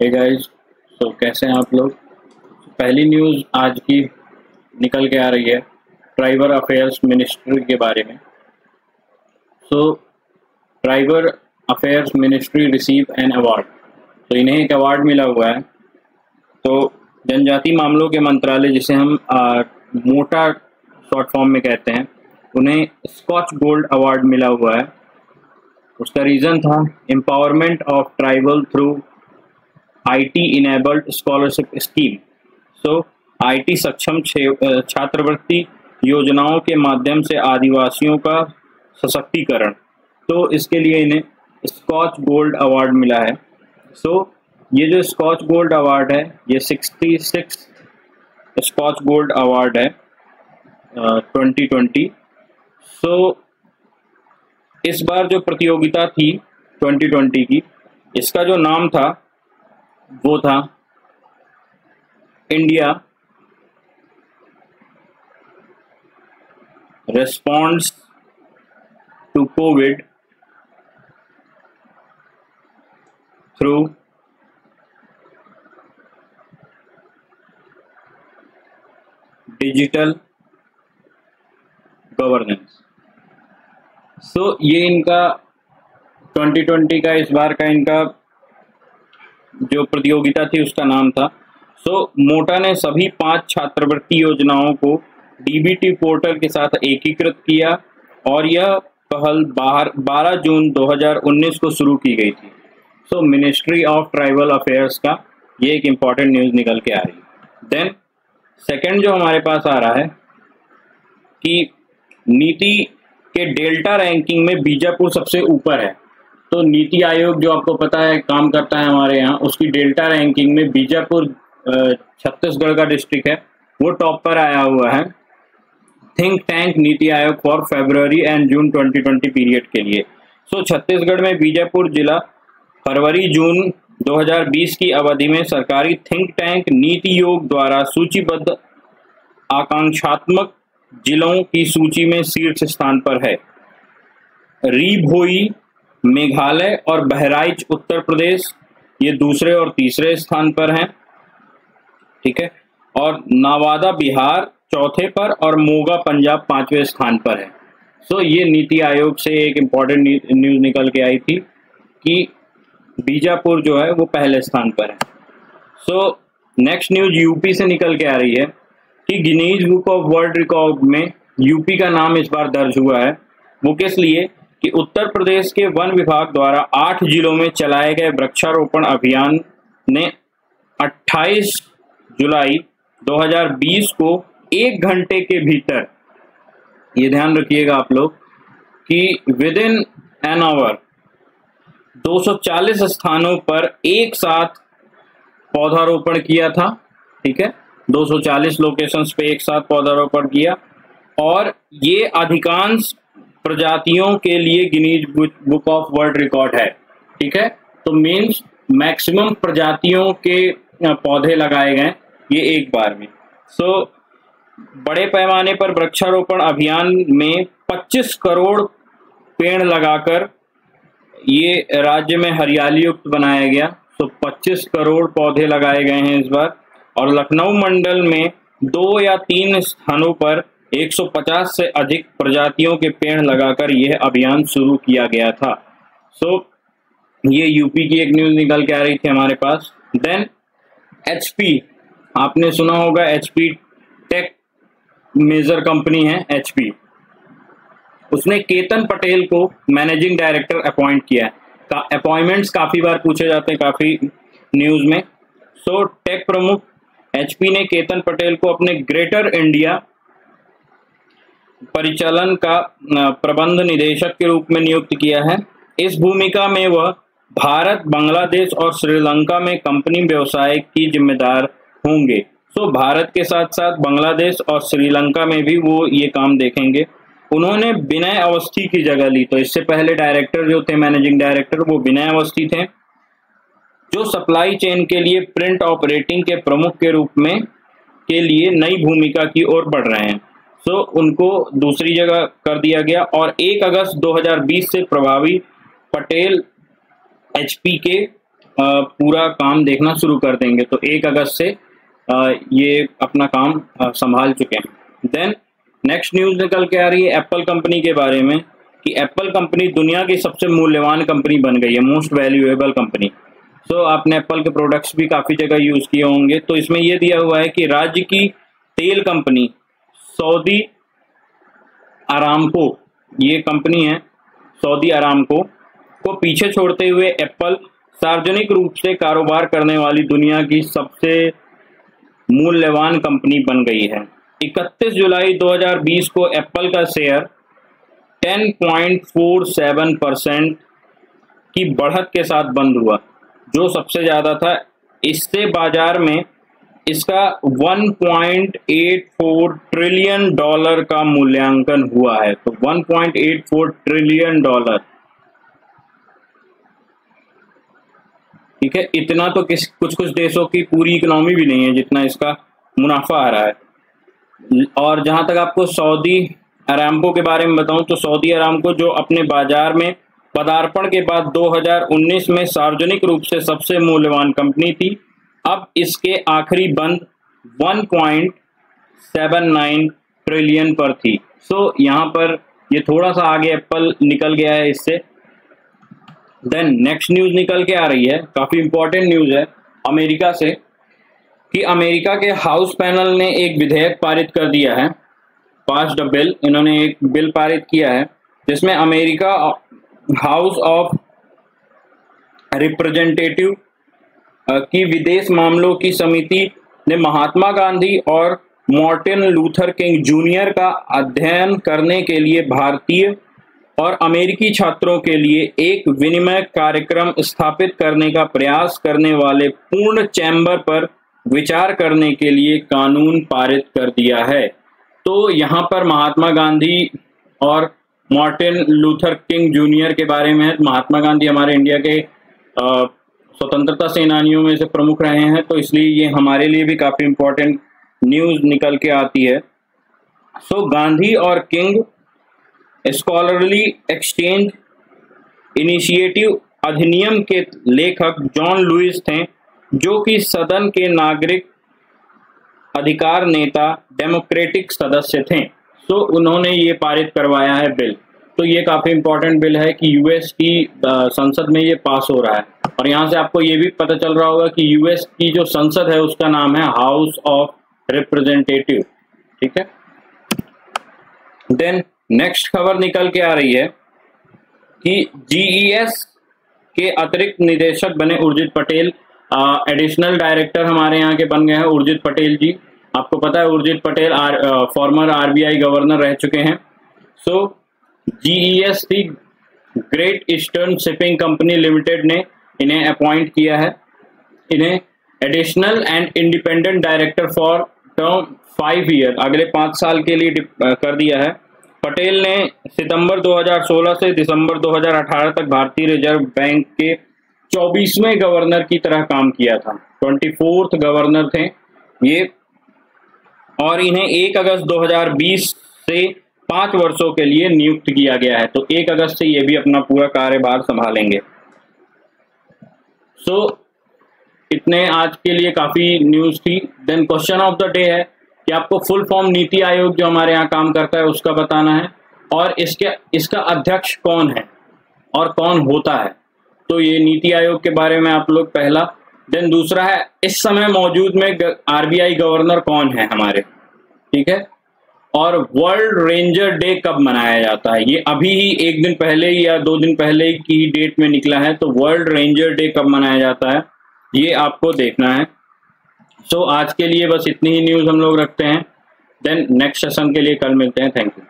Hey guys, तो कैसे हैं आप लोग। पहली न्यूज़ आज की निकल के आ रही है ट्राइबर अफेयर्स मिनिस्ट्री के बारे में। Triber affairs ministry receive an award. तो इन्हें एक अवार्ड मिला हुआ है। तो जनजाति मामलों के मंत्रालय, जिसे हम मोटा शॉर्ट फॉर्म में कहते हैं, उन्हें स्कॉच गोल्ड अवार्ड मिला हुआ है। उसका रीज़न था empowerment of tribal through IT enabled scholarship scheme. IT सक्षम छात्रवृत्ति योजनाओं के माध्यम से आदिवासियों का सशक्तिकरण। तो इसके लिए इन्हें स्कॉच गोल्ड अवार्ड मिला है। ये जो स्कॉच गोल्ड अवार्ड है, ये 66 स्कॉच गोल्ड अवार्ड है 2020। इस बार जो प्रतियोगिता थी 2020 की, इसका जो नाम था वो था India responds to covid through digital governance. ये इनका 2020 का, इस बार का इनका जो प्रतियोगिता थी उसका नाम था। मोटा ने सभी 5 छात्रवृत्ति योजनाओं को DBT पोर्टल के साथ एकीकृत किया और यह पहल 12 जून 2019 को शुरू की गई थी। मिनिस्ट्री ऑफ ट्राइबल अफेयर्स का ये एक इम्पॉर्टेंट न्यूज़ निकल के आ रही है। देन सेकंड जो हमारे पास आ रहा है कि नीति के डेल्टा रैंकिंग में बीजापुर सबसे ऊपर है। तो नीति आयोग, जो आपको पता है काम करता है हमारे यहाँ, उसकी डेल्टा रैंकिंग में बीजापुर छत्तीसगढ़ का डिस्ट्रिक्ट है, वो टॉप पर आया हुआ है think tank NITI Aayog for February and June 2020 period के लिए। छत्तीसगढ़ में बीजापुर जिला फरवरी जून 2020 की अवधि में सरकारी थिंक टैंक नीति आयोग द्वारा सूचीबद्ध आकांक्षात्मक जिलों की सूची में शीर्ष स्थान पर है। री भोई मेघालय और बहराइच उत्तर प्रदेश ये दूसरे और तीसरे स्थान पर हैं, ठीक है। और नवादा बिहार चौथे पर और मोगा पंजाब 5वें स्थान पर है। ये नीति आयोग से एक इम्पॉर्टेंट न्यूज़ निकल के आई थी कि बीजापुर जो है वो पहले स्थान पर है। नेक्स्ट न्यूज़ यूपी से निकल के आ रही है कि Guinness book of world record में यूपी का नाम इस बार दर्ज हुआ है। वो किस लिए कि उत्तर प्रदेश के वन विभाग द्वारा 8 जिलों में चलाए गए वृक्षारोपण अभियान ने 28 जुलाई 2020 को 1 घंटे के भीतर, ये ध्यान रखिएगा आप लोग, कि विद इन एन आवर 240 स्थानों पर एक साथ पौधारोपण किया था, ठीक है। 240 लोकेशंस पे एक साथ पौधारोपण किया और ये अधिकांश प्रजातियों के लिए Guinness book of world record है, ठीक है। तो मीन्स मैक्सिमम प्रजातियों के पौधे लगाए गए ये एक बार में। बड़े पैमाने पर वृक्षारोपण अभियान में 25 करोड़ पेड़ लगाकर ये राज्य में हरियाली युक्त बनाया गया। 25 करोड़ पौधे लगाए गए हैं इस बार। और लखनऊ मंडल में 2 या 3 स्थानों पर 150 से अधिक प्रजातियों के पेड़ लगाकर यह अभियान शुरू किया गया था। ये यूपी की एक न्यूज़ निकल के आ रही थी हमारे पास। देन HP, आपने सुना होगा HP टेक मेजर कंपनी है HP, उसने केतन पटेल को मैनेजिंग डायरेक्टर अपॉइंट किया है। अपॉइंटमेंट्स काफ़ी बार पूछे जाते हैं काफ़ी न्यूज़ में। टेक प्रमुख HP ने केतन पटेल को अपने ग्रेटर इंडिया परिचालन का प्रबंध निदेशक के रूप में नियुक्त किया है। इस भूमिका में वह भारत, बांग्लादेश और श्रीलंका में कंपनी व्यवसाय की जिम्मेदार होंगे। भारत के साथ साथ बांग्लादेश और श्रीलंका में भी वो ये काम देखेंगे। उन्होंने विनय अवस्थी की जगह ली। तो इससे पहले डायरेक्टर जो थे, मैनेजिंग डायरेक्टर, वो विनय अवस्थी थे, जो सप्लाई चेन के लिए प्रिंट ऑपरेटिंग के प्रमुख के रूप में के लिए नई भूमिका की ओर बढ़ रहे हैं। उनको दूसरी जगह कर दिया गया और 1 अगस्त 2020 से प्रभावी पटेल HP के पूरा काम देखना शुरू कर देंगे। तो 1 अगस्त से ये अपना काम संभाल चुके हैं। देन नेक्स्ट न्यूज़ निकल के आ रही है एप्पल कंपनी के बारे में कि एप्पल कंपनी दुनिया की सबसे मूल्यवान कंपनी बन गई है, मोस्ट वैल्यूएबल कंपनी। सो आपने एप्पल के प्रोडक्ट्स भी काफ़ी जगह यूज़ किए होंगे। तो इसमें यह दिया हुआ है कि राज्य की तेल कंपनी सऊदी अरामको, ये कंपनी है सऊदी अरामको को पीछे छोड़ते हुए एप्पल सार्वजनिक रूप से कारोबार करने वाली दुनिया की सबसे मूल्यवान कंपनी बन गई है। 31 जुलाई 2020 को एप्पल का शेयर 10.47% की बढ़त के साथ बंद हुआ, जो सबसे ज़्यादा था। इससे बाजार में इसका 1.84 ट्रिलियन डॉलर का मूल्यांकन हुआ है। तो 1.84 ट्रिलियन डॉलर, ठीक है, इतना तो कुछ कुछ देशों की पूरी इकोनॉमी भी नहीं है जितना इसका मुनाफा आ रहा है। और जहां तक आपको सऊदी अरामको के बारे में बताऊं तो सऊदी अरामको जो अपने बाजार में पदार्पण के बाद 2019 में सार्वजनिक रूप से सबसे मूल्यवान कंपनी थी, अब इसके आखिरी बंद 1.79 ट्रिलियन पर थी। सो यहाँ पर ये थोड़ा सा आगे एप्पल निकल गया है इससे। देन नेक्स्ट न्यूज़ निकल के आ रही है, काफ़ी इंपॉर्टेंट न्यूज़ है अमेरिका से, कि अमेरिका के हाउस पैनल ने एक विधेयक पारित कर दिया है, पास द बिल। इन्होंने एक बिल पारित किया है जिसमें अमेरिका हाउस ऑफ रिप्रेजेंटेटिव की विदेश मामलों की समिति ने महात्मा गांधी और मार्टिन लूथर किंग जूनियर का अध्ययन करने के लिए भारतीय और अमेरिकी छात्रों के लिए एक विनिमय कार्यक्रम स्थापित करने का प्रयास करने वाले पूर्ण चैम्बर पर विचार करने के लिए कानून पारित कर दिया है। तो यहाँ पर महात्मा गांधी और मार्टिन लूथर किंग जूनियर के बारे में। महात्मा गांधी हमारे इंडिया के स्वतंत्रता सेनानियों में से प्रमुख रहे हैं, तो इसलिए ये हमारे लिए भी काफ़ी इम्पोर्टेंट न्यूज़ निकल के आती है। सो गांधी और किंग स्कॉलरली एक्सचेंज इनिशिएटिव अधिनियम के लेखक जॉन लुइस थे, जो कि सदन के नागरिक अधिकार नेता डेमोक्रेटिक सदस्य थे। सो उन्होंने ये पारित करवाया है बिल। तो ये काफ़ी इंपॉर्टेंट बिल है कि यूएस की संसद में ये पास हो रहा है। और यहाँ से आपको ये भी पता चल रहा होगा कि यूएस की जो संसद है उसका नाम है हाउस ऑफ रिप्रेजेंटेटिव, ठीक है। देन नेक्स्ट खबर निकल के आ रही है कि जीईएस के अतिरिक्त निदेशक बने उर्जित पटेल, एडिशनल डायरेक्टर हमारे यहाँ के बन गए हैं उर्जित पटेल जी। आपको पता है Urjit Patel farmer RBI governor रह चुके हैं। सो जीईएस थी great eastern shipping company limited ने इन्हें अपॉइंट किया है। इन्हें additional and independent director for term 5 year, अगले 5 साल के लिए कर दिया है। पटेल ने सितंबर 2016 से दिसंबर 2018 तक भारतीय रिजर्व बैंक के 24वें गवर्नर की तरह काम किया था। 24th गवर्नर थे ये, और इन्हें 1 अगस्त 2020 से 5 वर्षों के लिए नियुक्त किया गया है। तो 1 अगस्त से ये भी अपना पूरा कार्यभार संभालेंगे। सो इतने आज के लिए काफ़ी न्यूज़ थी। Then question of the day है कि आपको फुल फॉर्म नीति आयोग जो हमारे यहाँ काम करता है उसका बताना है, और इसका अध्यक्ष कौन है और कौन होता है। तो ये नीति आयोग के बारे में आप लोग पहला। देन दूसरा है इस समय मौजूद में आरबीआई गवर्नर कौन है हमारे, ठीक है। और वर्ल्ड रेंजर डे कब मनाया जाता है, ये अभी ही 1 दिन पहले या 2 दिन पहले की डेट में निकला है। तो वर्ल्ड रेंजर डे कब मनाया जाता है ये आपको देखना है। सो आज के लिए बस इतनी ही न्यूज़ हम लोग रखते हैं। देन नेक्स्ट सेशन के लिए कल मिलते हैं। Thank you.